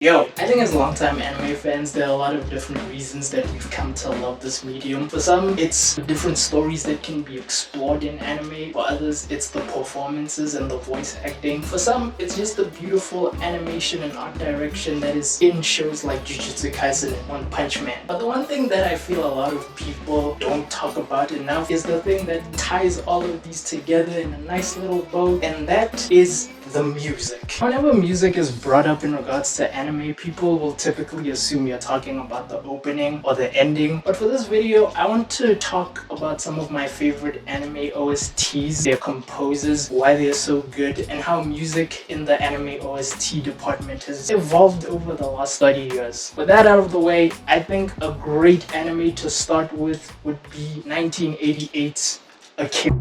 Yo, I think as longtime anime fans, there are a lot of different reasons that we've come to love this medium. For some, it's the different stories that can be explored in anime. For others, it's the performances and the voice acting. For some, it's just the beautiful animation and art direction that is in shows like Jujutsu Kaisen and One Punch Man. But the one thing that I feel a lot of people don't talk about enough is the thing that ties all of these together in a nice little bow, and that is the music. Whenever music is brought up in regards to anime, people will typically assume you're talking about the opening or the ending. But for this video, I want to talk about some of my favorite anime OSTs, their composers, why they're so good, and how music in the anime OST department has evolved over the last 30 years. With that out of the way, I think a great anime to start with would be 1988's AKIRA.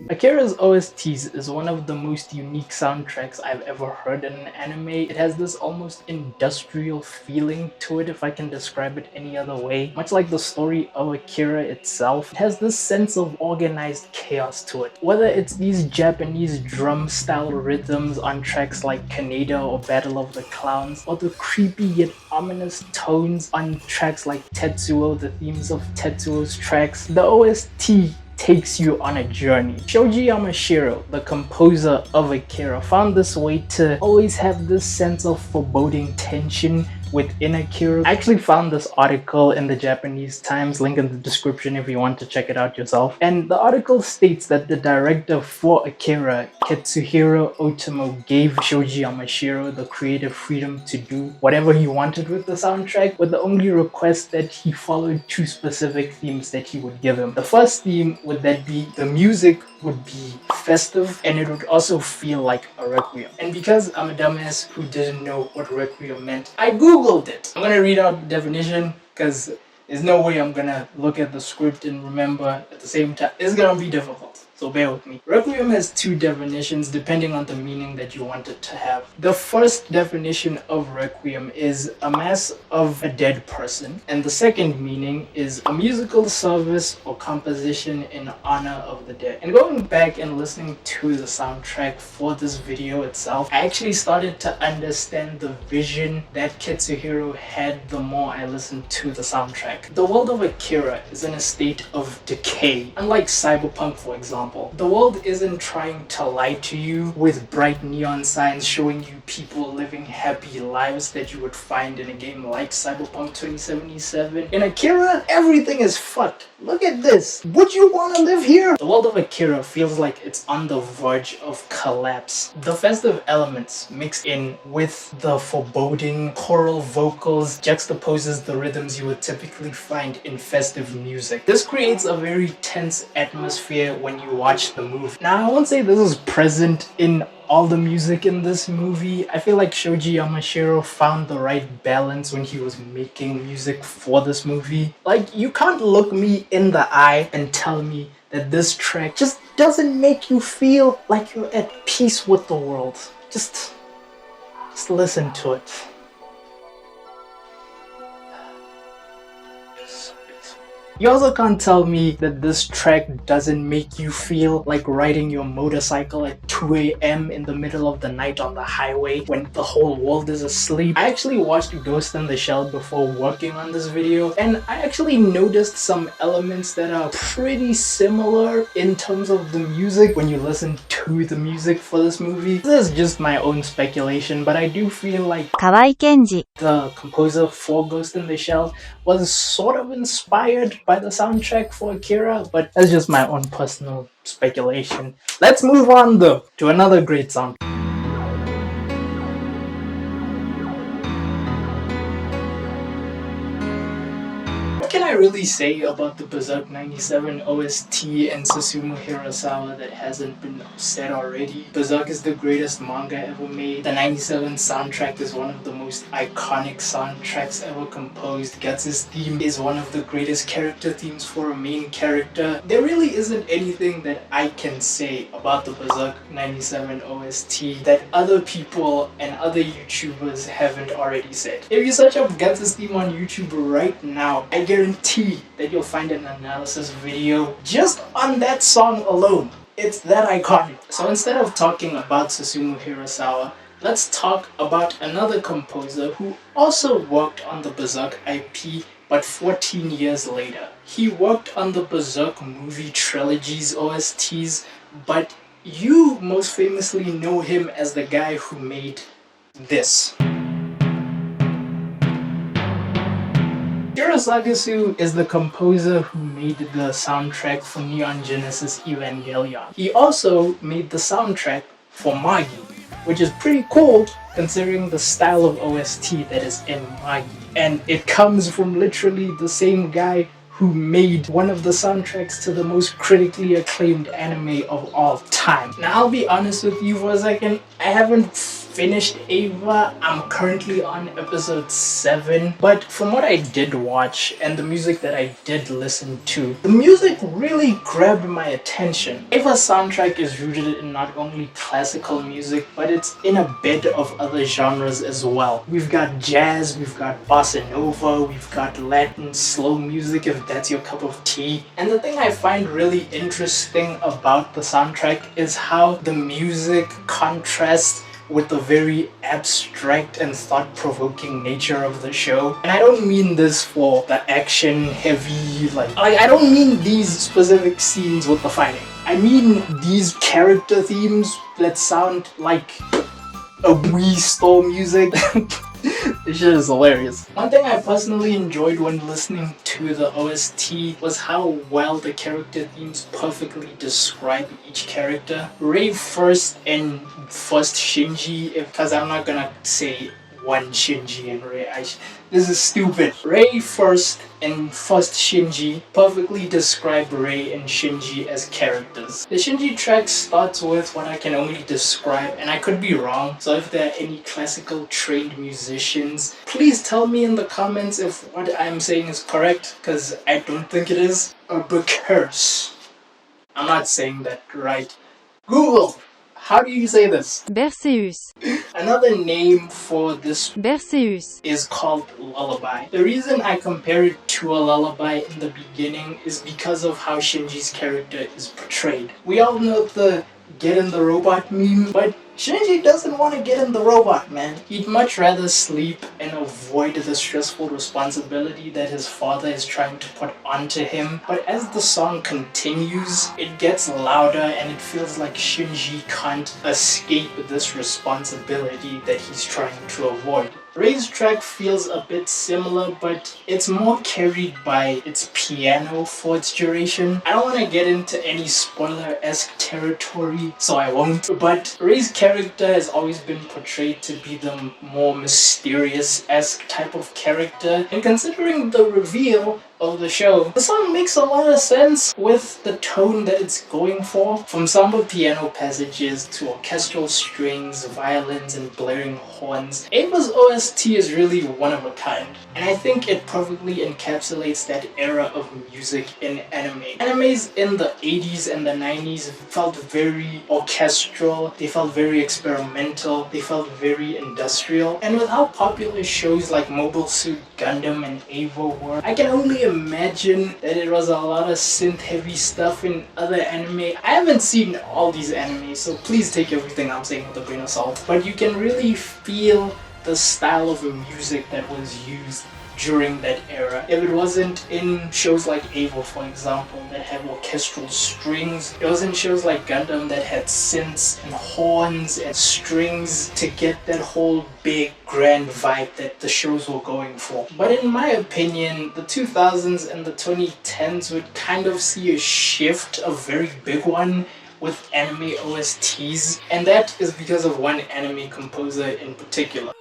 AKIRA's OSTs is one of the most unique soundtracks I've ever heard in an anime. It has this almost industrial feeling to it, if I can describe it any other way. Much like the story of AKIRA itself, it has this sense of organized chaos to it. Whether it's these Japanese drum-style rhythms on tracks like Kaneda or Battle of the Clowns, or the creepy yet ominous tones on tracks like Tetsuo, the themes of Tetsuo's tracks, the OST takes you on a journey. Shoji Yamashiro, the composer of AKIRA, found this way to always have this sense of foreboding tension within AKIRA. I actually found this article in the Japanese Times, link in the description if you want to check it out yourself. And the article states that the director for AKIRA, Katsuhiro Otomo, gave Shoji Yamashiro the creative freedom to do whatever he wanted with the soundtrack, with the only request that he followed two specific themes that he would give him. The first theme would that be the music would be festive, and it would also feel like a requiem. And because I'm a dumbass who didn't know what requiem meant, I googled it. I'm gonna read out the definition because there's no way I'm gonna look at the script and remember at the same time. It's gonna be difficult, so bear with me. Requiem has two definitions depending on the meaning that you want it to have. The first definition of requiem is a mass of a dead person, and the second meaning is a musical service or composition in honor of the dead. And going back and listening to the soundtrack for this video itself, I actually started to understand the vision that Katsuhiro had the more I listened to the soundtrack. The world of AKIRA is in a state of decay, unlike cyberpunk, for example. The world isn't trying to lie to you with bright neon signs showing you people living happy lives that you would find in a game like Cyberpunk 2077. In AKIRA, everything is fucked. Look at this. Would you want to live here? The world of AKIRA feels like it's on the verge of collapse. The festive elements mixed in with the foreboding choral vocals juxtaposes the rhythms you would typically find in festive music. This creates a very tense atmosphere when you watch the movie. Now, I won't say this is present in all the music in this movie. I feel like Shoji Yamashiro found the right balance when he was making music for this movie. Like, you can't look me in the eye and tell me that this track just doesn't make you feel like you're at peace with the world. Just listen to it. You also can't tell me that this track doesn't make you feel like riding your motorcycle at 2 a.m. in the middle of the night on the highway when the whole world is asleep. I actually watched Ghost in the Shell before working on this video, and I actually noticed some elements that are pretty similar in terms of the music when you listen to the music for this movie. This is just my own speculation, but I do feel like the composer for Ghost in the Shell was sort of inspired by the soundtrack for AKIRA, but that's just my own personal speculation. Let's move on though to another great soundtrack. What can I really say about the Berserk 97 OST and Susumu Hirasawa that hasn't been said already? Berserk is the greatest manga ever made. The 97 soundtrack is one of the most iconic soundtracks ever composed. Guts' theme is one of the greatest character themes for a main character. There really isn't anything that I can say about the Berserk 97 OST that other people and other YouTubers haven't already said. If you search up Guts' theme on YouTube right now, I guarantee guarantee that you'll find an analysis video just on that song alone. It's that iconic. So instead of talking about Susumu Hirasawa, let's talk about another composer who also worked on the Berserk IP, but 14 years later. He worked on the Berserk movie trilogy's OSTs, but you most famously know him as the guy who made this. Shiro Sagisu is the composer who made the soundtrack for Neon Genesis Evangelion. He also made the soundtrack for Magi, which is pretty cool considering the style of OST that is in Magi. And it comes from literally the same guy who made one of the soundtracks to the most critically acclaimed anime of all time. Now I'll be honest with you for a second, I haven't finished Eva. I'm currently on episode 7, but from what I did watch and the music that I did listen to, the music really grabbed my attention. Eva's soundtrack is rooted in not only classical music, but it's in a bit of other genres as well. We've got jazz, we've got bossa nova, we've got Latin slow music if that's your cup of tea. And the thing I find really interesting about the soundtrack is how the music contrasts with the very abstract and thought-provoking nature of the show. And I don't mean this for the action heavy, like I don't mean these specific scenes with the fighting. I mean these character themes that sound like a Wii store music. This shit is hilarious. One thing I personally enjoyed when listening to the OST was how well the character themes perfectly describe each character. Rei first and first Shinji, because I'm not gonna say one Shinji and Rei. This is stupid. Rei first and first Shinji perfectly describe Rei and Shinji as characters. The Shinji track starts with what I can only describe, and I could be wrong, so if there are any classical trained musicians, please tell me in the comments if what I'm saying is correct, because I don't think it is. A curse. I'm not saying that right. Google! How do you say this? Berseus. Another name for this Berseus is called lullaby. The reason I compare it to a lullaby in the beginning is because of how Shinji's character is portrayed. We all know the get in the robot meme, but Shinji doesn't want to get in the robot, man. He'd much rather sleep and avoid the stressful responsibility that his father is trying to put onto him. But as the song continues, it gets louder and it feels like Shinji can't escape this responsibility that he's trying to avoid. Rei's track feels a bit similar, but it's more carried by its piano for its duration. I don't want to get into any spoiler-esque territory, so I won't, but Rei's character has always been portrayed to be the more mysterious-esque type of character, and considering the reveal of the show, the song makes a lot of sense with the tone that it's going for. From somber piano passages to orchestral strings, violins, and blaring horns, Ava's OST is really one of a kind, and I think it perfectly encapsulates that era of music in anime. Animes in the 80s and the 90s felt very orchestral, they felt very experimental, they felt very industrial, and with how popular shows like Mobile Suit Gundam and Ava were, I can only imagine that it was a lot of synth heavy stuff in other anime. I haven't seen all these animes, so please take everything I'm saying with a grain of salt, but you can really feel the style of music that was used during that era. If it wasn't in shows like Ava, for example, that had orchestral strings, it was in shows like Gundam that had synths and horns and strings to get that whole big grand vibe that the shows were going for. But in my opinion, the 2000s and the 2010s would kind of see a shift, a very big one, with anime OSTs, and that is because of one anime composer in particular.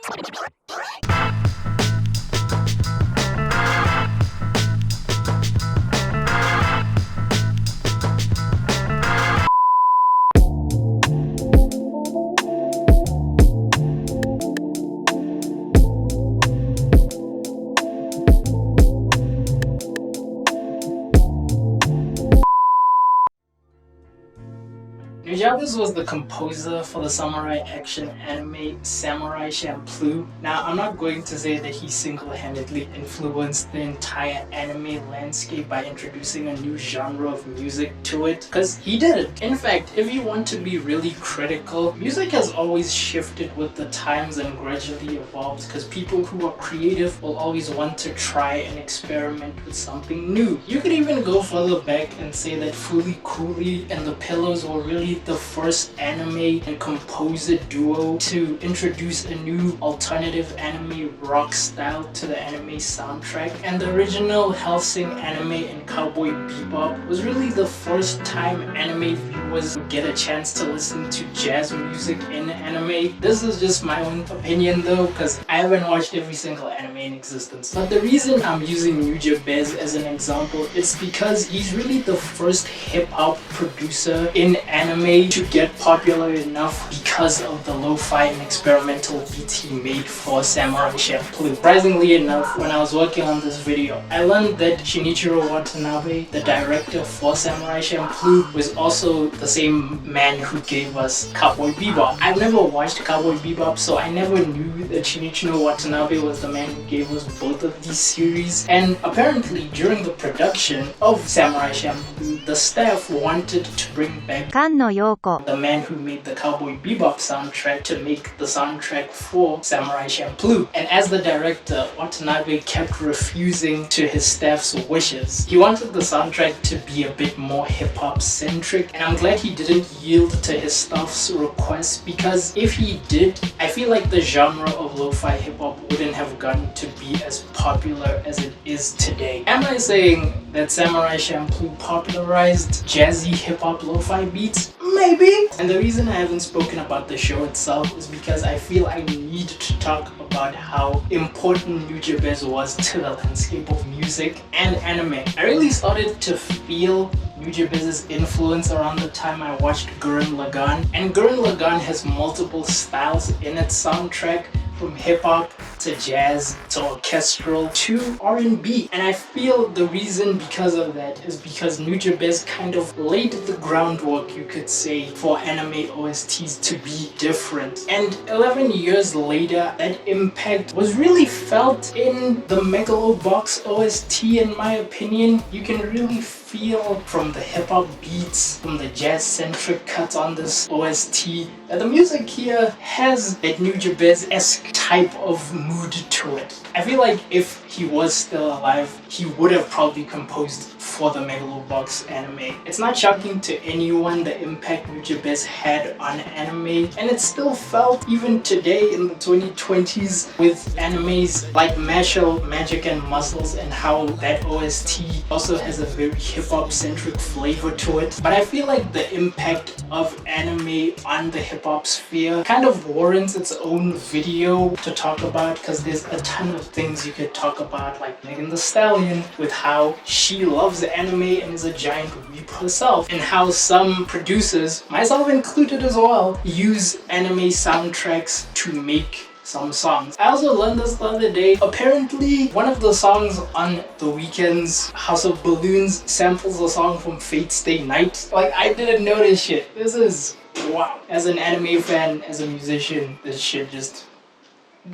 Nujabes was the composer for the samurai action anime Samurai Champloo. Now, I'm not going to say that he single-handedly influenced the entire anime landscape by introducing a new genre of music to it, because he didn't. In fact, if you want to be really critical, music has always shifted with the times and gradually evolved, because people who are creative will always want to try and experiment with something new. You could even go further back and say that Fooly Cooly and the Pillows were really the first anime and composer duo to introduce a new alternative anime rock style to the anime soundtrack. And the original Hellsing anime and Cowboy Bebop was really the first time anime viewers would get a chance to listen to jazz music in anime. This is just my own opinion though, because I haven't watched every single anime in existence. But the reason I'm using Nujabes as an example is because he's really the first hip-hop producer in anime to get popular enough because of the lo-fi and experimental beats he made for Samurai Champloo. Surprisingly enough, when I was working on this video, I learned that Shinichiro Watanabe, the director for Samurai Champloo, was also the same man who gave us Cowboy Bebop. I've never watched Cowboy Bebop, so I never knew that Shinichiro Watanabe was the man who gave us both of these series. And apparently during the production of Samurai Champloo, the staff wanted to bring back the man who made the Cowboy Bebop soundtrack to make the soundtrack for Samurai Champloo. And as the director, Watanabe kept refusing to his staff's wishes. He wanted the soundtrack to be a bit more hip-hop centric, and I'm glad he didn't yield to his staff's request, because if he did, I feel like the genre of lo-fi hip-hop wouldn't have gotten to be as popular as it is today. Am I saying that Samurai Champloo popularized jazzy hip-hop lo-fi beats? Maybe. And the reason I haven't spoken about the show itself is because I feel I need to talk about how important Nujabes was to the landscape of music and anime. I really started to feel Nujabes' influence around the time I watched Gurren Lagann, and Gurren Lagann has multiple styles in its soundtrack, from hip-hop to jazz to orchestral to R&B, and I feel the reason because of that is because Nujabes kind of laid the groundwork, you could say, for anime OSTs to be different. And 11 years later, that impact was really felt in the Megalobox OST. In my opinion, you can really feel from the hip-hop beats, from the jazz-centric cuts on this OST, that the music here has that Nujabes-esque type of mood to it. I feel like if he was still alive, he would have probably composed for the Megalobox anime. It's not shocking to anyone the impact Nujabes had on anime, and it's still felt even today in the 2020s with animes like Mashle, Magic and Muscles, and how that OST also has a very hip-hop centric flavor to it. But I feel like the impact of anime on the hip-hop sphere kind of warrants its own video to talk about, because there's a ton of things you could talk about, like Megan Thee Stallion, with how she loves anime and is a giant weeb herself, and how some producers, myself included as well, use anime soundtracks to make some songs. I also learned this the other day. Apparently, one of the songs on The Weeknd's House of Balloons samples a song from Fate Stay Night. Like, I didn't know this shit. This is wow. As an anime fan, as a musician, this shit just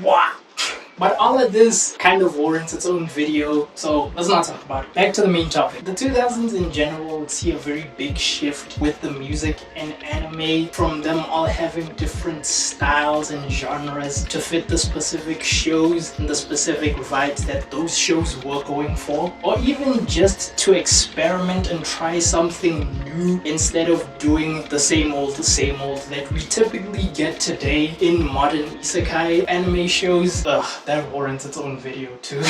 wow. But all of this kind of warrants its own video, so let's not talk about it. Back to the main topic. The 2000s in general would see a very big shift with the music and anime, from them all having different styles and genres to fit the specific shows and the specific vibes that those shows were going for, or even just to experiment and try something new instead of doing the same old that we typically get today in modern isekai anime shows. That warrants its own video too.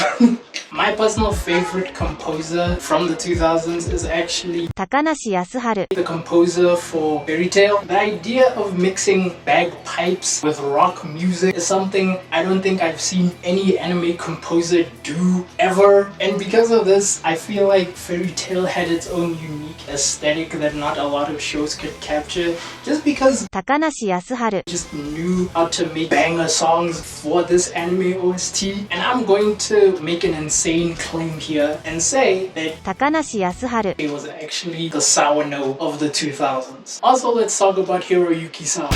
My personal favorite composer from the 2000s is actually the composer for Fairy Tail. The idea of mixing bagpipes with rock music is something I don't think I've seen any anime composer do ever, and because of this, I feel like Fairy Tail had its own unique aesthetic that not a lot of shows could capture, just because just knew how to make banger songs for this anime OST, and I'm going to make an insane claim here and say that it was actually the Sawano of the 2000s. Also, let's talk about Hiroyukisawano.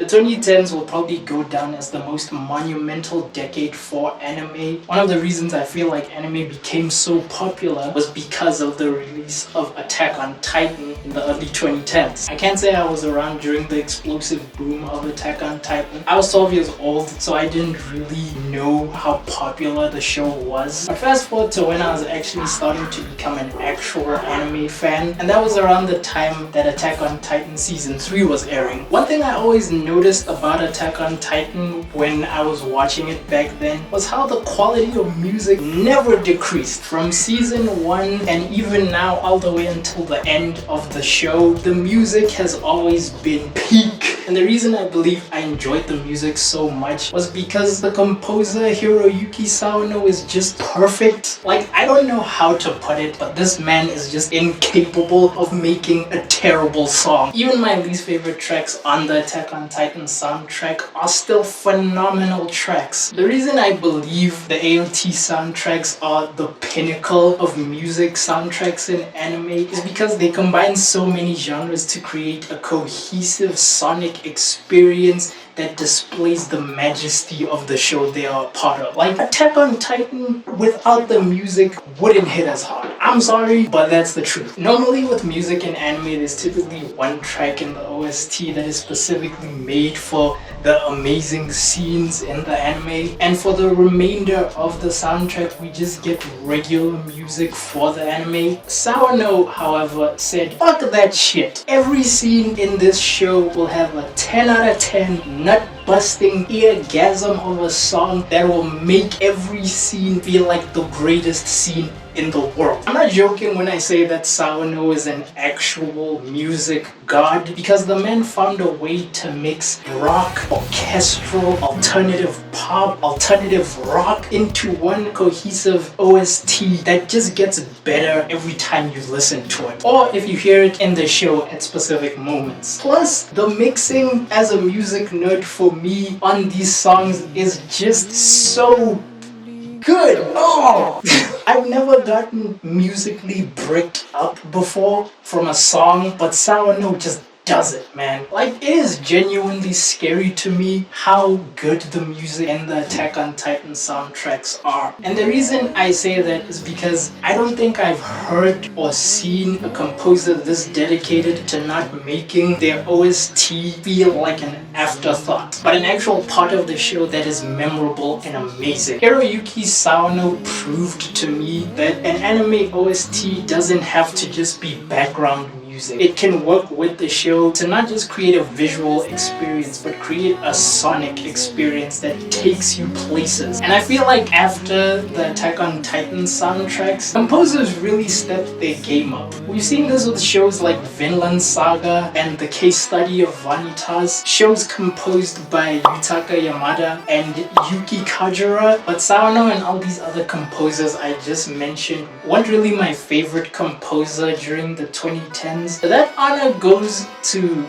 The 2010s will probably go down as the most monumental decade for anime. One of the reasons I feel like anime became so popular was because of the release of Attack on Titan in the early 2010s. I can't say I was around during the explosive boom of Attack on Titan. I was 12 years old, so I didn't really know how popular the show was. But fast forward to when I was actually starting to become an actual anime fan, and that was around the time that Attack on Titan Season 3 was airing. One thing I always noticed about Attack on Titan when I was watching it back then was how the quality of music never decreased. From season 1 and even now all the way until the end of the show, the music has always been peak. And the reason I believe I enjoyed the music so much was because the composer Hiroyuki Sawano is just perfect. Like, I don't know how to put it, but this man is just incapable of making a terrible song. Even my least favorite tracks on the Attack on Titan soundtrack are still phenomenal tracks. The reason I believe the AOT soundtracks are the pinnacle of music soundtracks in anime is because they combine so many genres to create a cohesive sonic experience that displays the majesty of the show they are a part of. Like, Attack on Titan without the music wouldn't hit as hard. I'm sorry, but that's the truth. Normally with music in anime, there's typically one track in the OST that is specifically made for the amazing scenes in the anime, and for the remainder of the soundtrack we just get regular music for the anime. Sawano, however, said, fuck that shit. Every scene in this show will have a 10 out of 10 nut-busting eargasm of a song that will make every scene feel like the greatest scene in the world. I'm not joking when I say that Sawano is an actual music god, because the man found a way to mix rock, orchestral, alternative pop, alternative rock into one cohesive OST that just gets better every time you listen to it, or if you hear it in the show at specific moments. Plus, the mixing as a music nerd for me on these songs is just so good. Oh! I've never gotten musically bricked up before from a song, but Sawano just does it, man. Like, it is genuinely scary to me how good the music and the Attack on Titan soundtracks are. And the reason I say that is because I don't think I've heard or seen a composer this dedicated to not making their OST feel like an afterthought, but an actual part of the show that is memorable and amazing. Hiroyuki Sawano proved to me that an anime OST doesn't have to just be background music. It can work with the show to not just create a visual experience, but create a sonic experience that takes you places. And I feel like after the Attack on Titan soundtracks, composers really stepped their game up. We've seen this with shows like Vinland Saga and The Case Study of Vanitas, shows composed by Yutaka Yamada and Yuki Kajura, but Sawano and all these other composers I just mentioned weren't really my favorite composer during the 2010s. That honor goes to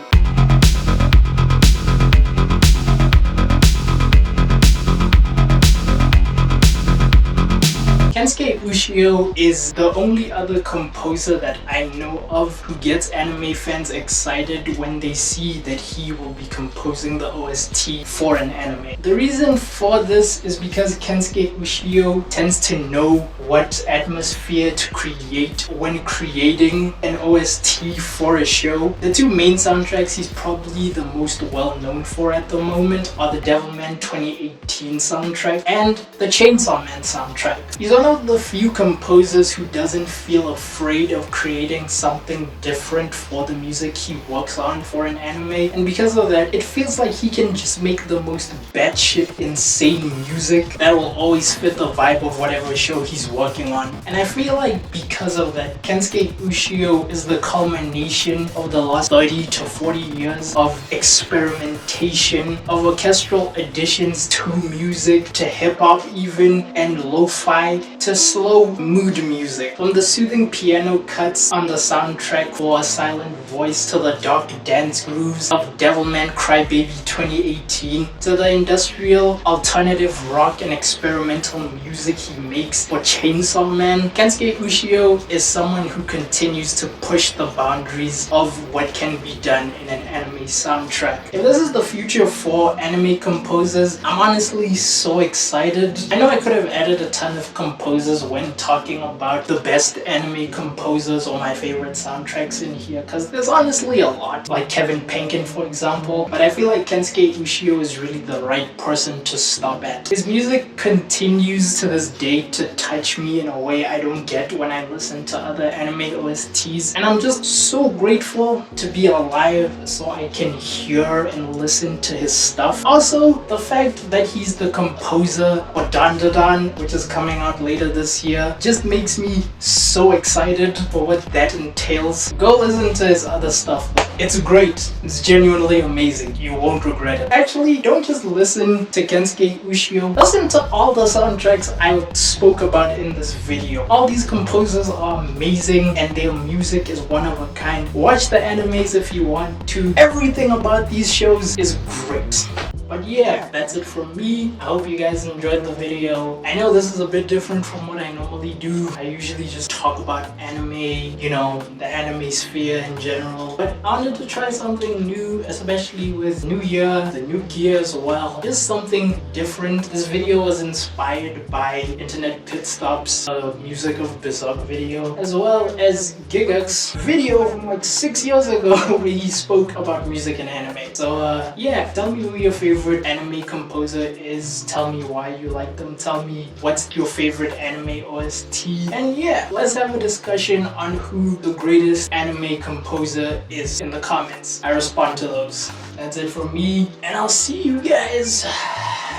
Kensuke Ushio is the only other composer that I know of who gets anime fans excited when they see that he will be composing the OST for an anime. The reason for this is because Kensuke Ushio tends to know what atmosphere to create when creating an OST for a show. The two main soundtracks he's probably the most well known for at the moment are the Devilman 2018 soundtrack and the Chainsaw Man soundtrack. He's one of the few composers who doesn't feel afraid of creating something different for the music he works on for an anime, and because of that, it feels like he can just make the most batshit insane music that will always fit the vibe of whatever show he's working working on. And I feel like because of that, Kensuke Ushio is the culmination of the last 30 to 40 years of experimentation, of orchestral additions to music, to hip-hop even, and lo-fi, to slow mood music. From the soothing piano cuts on the soundtrack for A Silent Voice to the dark dance grooves of Devilman Crybaby 2018, to the industrial, alternative rock and experimental music he makes for Chainsaw Man, Kensuke Ushio is someone who continues to push the boundaries of what can be done in an anime soundtrack. If this is the future for anime composers, I'm honestly so excited. I know I could have added a ton of composers when talking about the best anime composers or my favorite soundtracks in here, because there's honestly a lot, like Kevin Penkin for example, but I feel like Kensuke Ushio is really the right person to stop at. His music continues to this day to touch me in a way I don't get when I listen to other anime OSTs, and I'm just so grateful to be alive so I can hear and listen to his stuff. Also, the fact that he's the composer for Dandadan, which is coming out later this year, just makes me so excited for what that entails. Go listen to his other stuff. It's great. It's genuinely amazing. You won't regret it. Actually, don't just listen to Kensuke Ushio. Listen to all the soundtracks I spoke about in this video. All these composers are amazing and their music is one of a kind. Watch the animes if you want to. Everything about these shows is great. But yeah, that's it from me. I hope you guys enjoyed the video. I know this is a bit different from what I normally do. I usually just talk about anime, you know, the anime sphere in general. But I wanted to try something new, especially with New Year, the new gear as well. Just something different. This video was inspired by Internet Pit Stop's music of BERSERK video, as well as Gigak's video from like 6 years ago where he spoke about music and anime. So yeah, tell me who your favorite anime composer is, tell me why you like them, tell me what's your favorite anime OST, and yeah, let's have a discussion on who the greatest anime composer is in the comments. I respond to those. That's it from me, and I'll see you guys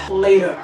later.